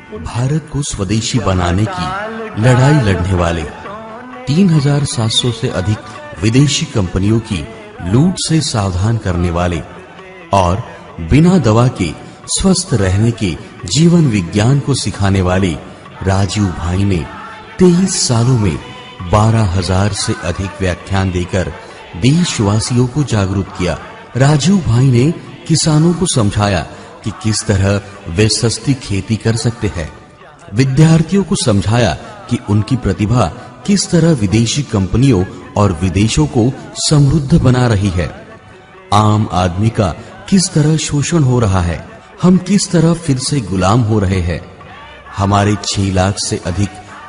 भारत को स्वदेशी बनाने की लड़ाई लड़ने वाले 3700 से अधिक विदेशी कंपनियों की लूट से सावधान करने वाले और बिना दवा के स्वस्थ रहने के जीवन विज्ञान को सिखाने वाले राजीव भाई ने 23 सालों में 12,000 से अधिक व्याख्यान देकर देशवासियों को जागरूक किया। राजीव भाई ने किसानों को समझाया कि किस तरह वे सस्ती खेती कर सकते हैं। विद्यार्थियों को समझाया कि उनकी प्रतिभा किस तरह विदेशी कंपनियों और विदेशों को समृद्ध बना रही है। आम आदमी का किस तरह शोषण हो रहा है, हम किस तरह फिर से गुलाम हो रहे हैं। हमारे 6 लाख से अधिक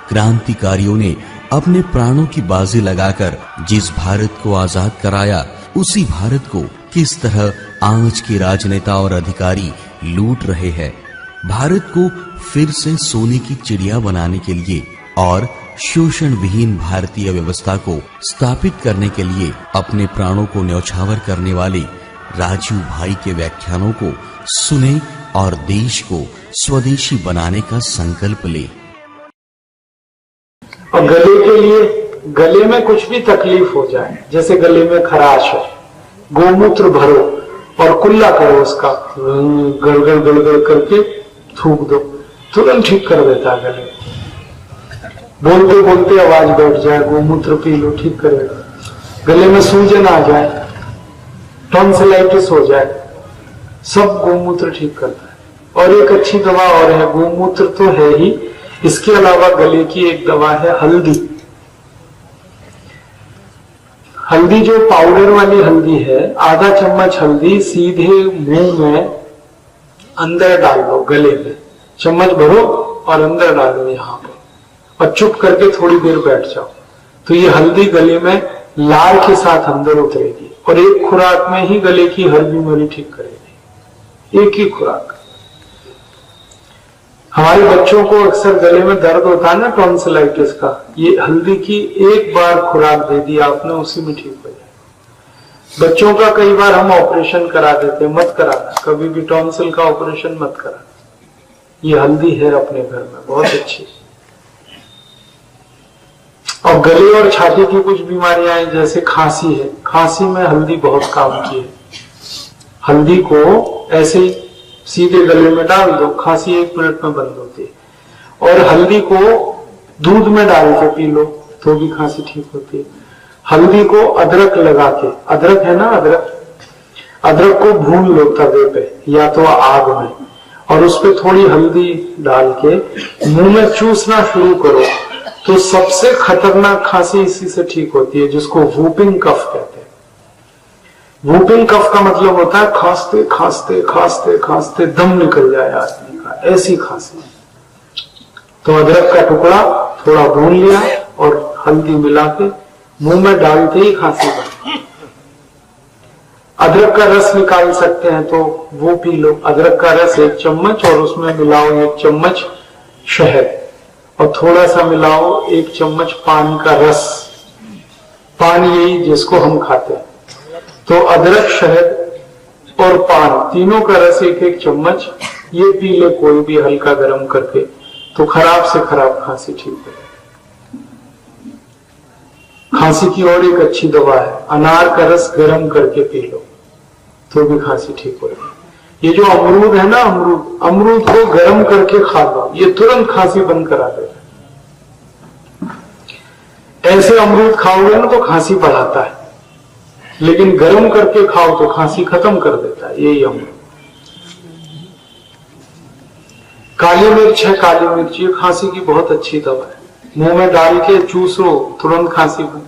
क्रांतिकारियों ने अपने प्राणों की बाजी लगाकर जिस भारत को आजाद कराया, उसी भारत को किस तरह आज के राजनेता और अधिकारी लूट रहे हैं। भारत को फिर से सोने की चिड़िया बनाने के लिए और शोषण विहीन भारतीय व्यवस्था को स्थापित करने के लिए अपने प्राणों को न्यौछावर करने वाले राजीव भाई के व्याख्यानों को सुने और देश को स्वदेशी बनाने का संकल्प ले। और गले के लिए, गले में कुछ भी तकलीफ हो जाए, जैसे गले में खराश है, गोमूत्र भरो और कुल्ला करो, उसका गड़गड़ गड़गड़ करके थूक दो, तुरंत ठीक कर देता है गले। बोलते बोलते आवाज बैठ जाए, गोमूत्र पी लो, ठीक करेगा। गले में सूजन आ जाए, टॉन्सिलाइटिस हो जाए, सब गोमूत्र ठीक करता है। और एक अच्छी दवा और है, गोमूत्र तो है ही, इसके अलावा गले की एक दवा है हल्दी। हल्दी जो पाउडर वाली हल्दी है, आधा चम्मच हल्दी सीधे मुंह में अंदर डाल लो, गले में चम्मच भरो और अंदर डालो यहाँ पर, और चुप करके थोड़ी देर बैठ जाओ, तो ये हल्दी गले में लार के साथ अंदर उतरेगी और एक खुराक में ही गले की हर बीमारी ठीक करेगी, एक ही खुराक। हमारे बच्चों को अक्सर गले में दर्द होता है ना, टॉन्सिलाइटिस का, ये हल्दी की एक बार खुराक दे दी आपने, उसी में ठीक हो जाए। बच्चों का कई बार हम ऑपरेशन करा देते, मत कराना, कभी भी टॉन्सिल का ऑपरेशन मत कराना। ये हल्दी है अपने घर में, बहुत अच्छी। और गले और छाती की कुछ बीमारियां हैं, जैसे खांसी है, खांसी में हल्दी बहुत काम की है। हल्दी को ऐसे सीधे गले में डाल दो, खांसी 1 मिनट में बंद होती है। और हल्दी को दूध में डाल के पी लो तो भी खांसी ठीक होती है। हल्दी को अदरक लगा के, अदरक है ना, अदरक को भून लो तवे पे या तो आग में, और उस पे थोड़ी हल्दी डाल के मुंह में चूसना शुरू करो, तो सबसे खतरनाक खांसी इसी से ठीक होती है, जिसको वूपिंग कफ कहते हैं। वूपिंग कफ का मतलब होता है खांसते खांसते खांसते खांसते दम निकल जाए आदमी का, ऐसी खांसी। तो अदरक का टुकड़ा थोड़ा भून लिया और हल्दी मिला के मुंह में डालते ही खांसी बंद। अदरक का रस निकाल सकते हैं तो वो पी लो। अदरक का रस 1 चम्मच और उसमें मिलाओ 1 चम्मच शहद, और थोड़ा सा मिलाओ 1 चम्मच पान का रस, पान यही जिसको हम खाते हैं। तो अदरक, शहद और पान तीनों का रस 1-1 चम्मच ये पी ले कोई भी हल्का गर्म करके, तो खराब से खराब खांसी ठीक है। खांसी की और एक अच्छी दवा है, अनार का रस गर्म करके पी लो तो भी खांसी ठीक हो जाएगी। ये जो अमरूद है ना, अमरूद को गर्म करके खा लो, ये तुरंत खांसी बंद करा देगा। ऐसे अमरूद खाओगे ना तो खांसी बढ़ाता है, लेकिन गर्म करके खाओ तो खांसी खत्म कर देता है। यही अमरूद। काली मिर्च है, काली मिर्च ये खांसी की बहुत अच्छी दवा है, मुंह में डाल के चूसो तुरंत खांसी बंद।